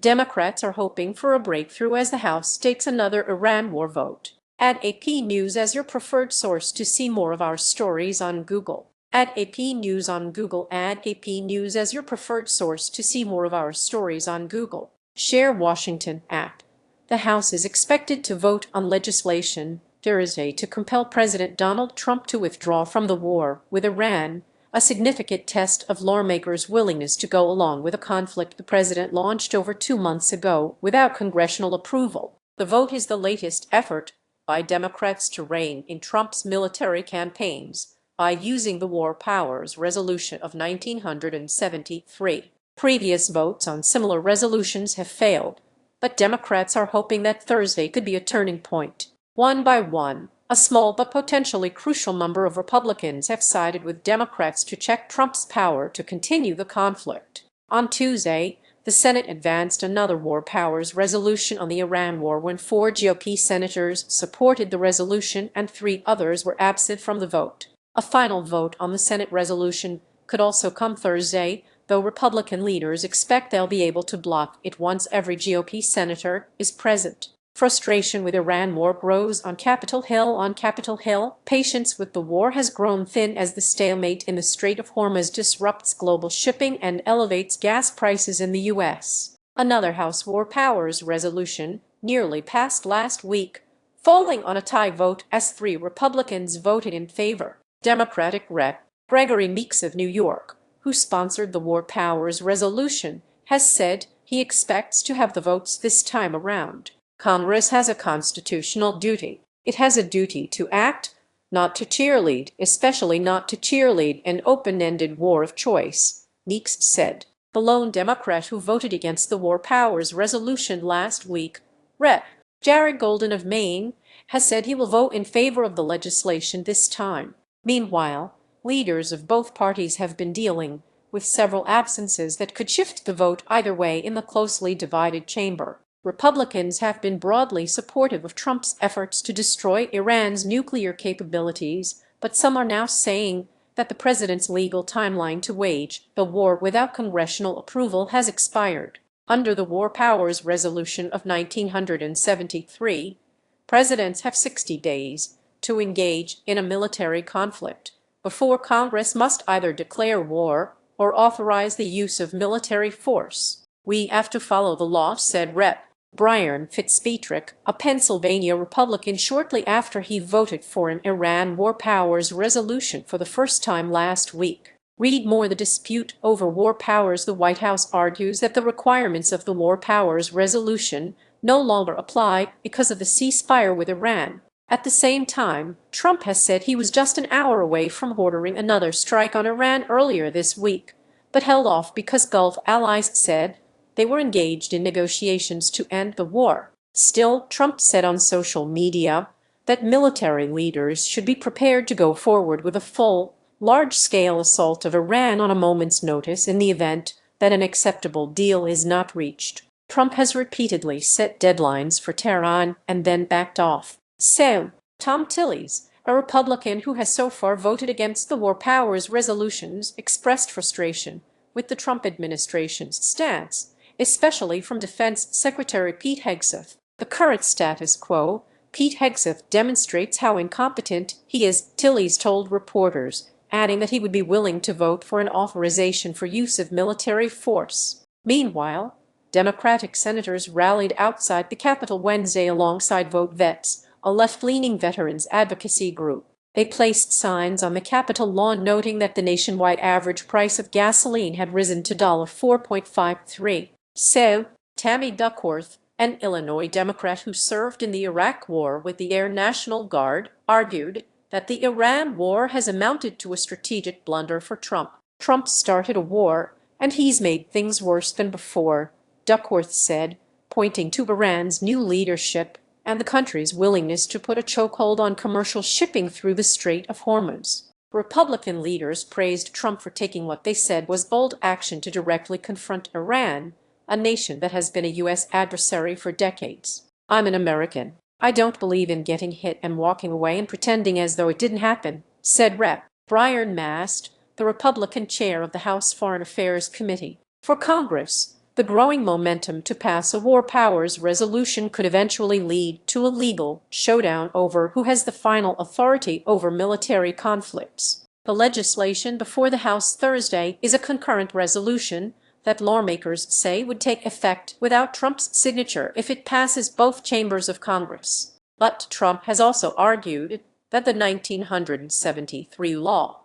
Democrats are hoping for a breakthrough as the House takes another Iran war vote. Add AP News as your preferred source to see more of our stories on Google. Add AP News on Google. Add AP News as your preferred source to see more of our stories on Google. Share Washington Act. The House is expected to vote on legislation Thursday to compel President Donald Trump to withdraw from the war with Iran, a significant test of lawmakers' willingness to go along with a conflict the president launched over 2 months ago without congressional approval. The vote is the latest effort by Democrats to rein in Trump's military campaigns by using the War Powers Resolution of 1973. Previous votes on similar resolutions have failed, but Democrats are hoping that Thursday could be a turning point. One by one, a small but potentially crucial number of Republicans have sided with Democrats to check Trump's power to continue the conflict. On Tuesday, the Senate advanced another War Powers resolution on the Iran war when 4 GOP senators supported the resolution and 3 others were absent from the vote. A final vote on the Senate resolution could also come Thursday, though Republican leaders expect they'll be able to block it once every GOP senator is present. Frustration with Iran war grows on Capitol Hill. On Capitol Hill, patience with the war has grown thin as the stalemate in the Strait of Hormuz disrupts global shipping and elevates gas prices in the U.S. Another House War Powers resolution nearly passed last week, falling on a tie vote as 3 Republicans voted in favor. Democratic Rep. Gregory Meeks of New York, who sponsored the War Powers resolution, has said he expects to have the votes this time around. Congress has a constitutional duty. It has a duty to act, not to cheerlead, especially not to cheerlead an open-ended war of choice, Meeks said. The lone Democrat who voted against the War Powers resolution last week, Rep. Jared Golden of Maine, has said he will vote in favor of the legislation this time. Meanwhile, leaders of both parties have been dealing with several absences that could shift the vote either way in the closely divided chamber. Republicans have been broadly supportive of Trump's efforts to destroy Iran's nuclear capabilities, but some are now saying that the president's legal timeline to wage the war without congressional approval has expired. Under the War Powers Resolution of 1973, presidents have 60 days to engage in a military conflict before Congress must either declare war or authorize the use of military force. "We have to follow the law," said Rep. Brian Fitzpatrick, a Pennsylvania Republican, shortly after he voted for an Iran War Powers resolution for the first time last week. Read more. The dispute over war powers. The White House argues that the requirements of the War Powers resolution no longer apply because of the ceasefire with Iran. At the same time, Trump has said he was just an hour away from ordering another strike on Iran earlier this week, but held off because Gulf allies said they were engaged in negotiations to end the war. Still, Trump said on social media that military leaders should be prepared to go forward with a full, large-scale assault of Iran on a moment's notice in the event that an acceptable deal is not reached. Trump has repeatedly set deadlines for Tehran and then backed off. So, Tom Tillis, a Republican who has so far voted against the War Powers resolutions, expressed frustration with the Trump administration's stance, especially from Defense Secretary Pete Hegseth. "The current status quo," Pete Hegseth, "demonstrates how incompetent he is," Tillis told reporters, adding that he would be willing to vote for an authorization for use of military force. Meanwhile, Democratic senators rallied outside the Capitol Wednesday alongside Vote Vets, a left-leaning veterans advocacy group. They placed signs on the Capitol lawn noting that the nationwide average price of gasoline had risen to $4.53. So, Tammy Duckworth, an Illinois Democrat who served in the Iraq War with the Air National Guard, argued that the Iran war has amounted to a strategic blunder for Trump. "Trump started a war, and he's made things worse than before," Duckworth said, pointing to Iran's new leadership and the country's willingness to put a chokehold on commercial shipping through the Strait of Hormuz. Republican leaders praised Trump for taking what they said was bold action to directly confront Iran, a nation that has been a U.S. adversary for decades. "I'm an American. I don't believe in getting hit and walking away and pretending as though it didn't happen," said Rep. Brian Mast, the Republican chair of the House Foreign Affairs Committee. For Congress, The growing momentum to pass a war powers resolution could eventually lead to a legal showdown over who has the final authority over military conflicts. The legislation before the House Thursday is a concurrent resolution that lawmakers say would take effect without Trump's signature if it passes both chambers of Congress. But Trump has also argued that the 1973 law,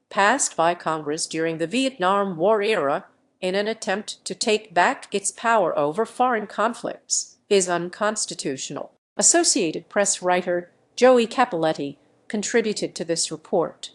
passed by Congress during the Vietnam War era in an attempt to take back its power over foreign conflicts, is unconstitutional. Associated Press writer Joey Capoletti contributed to this report.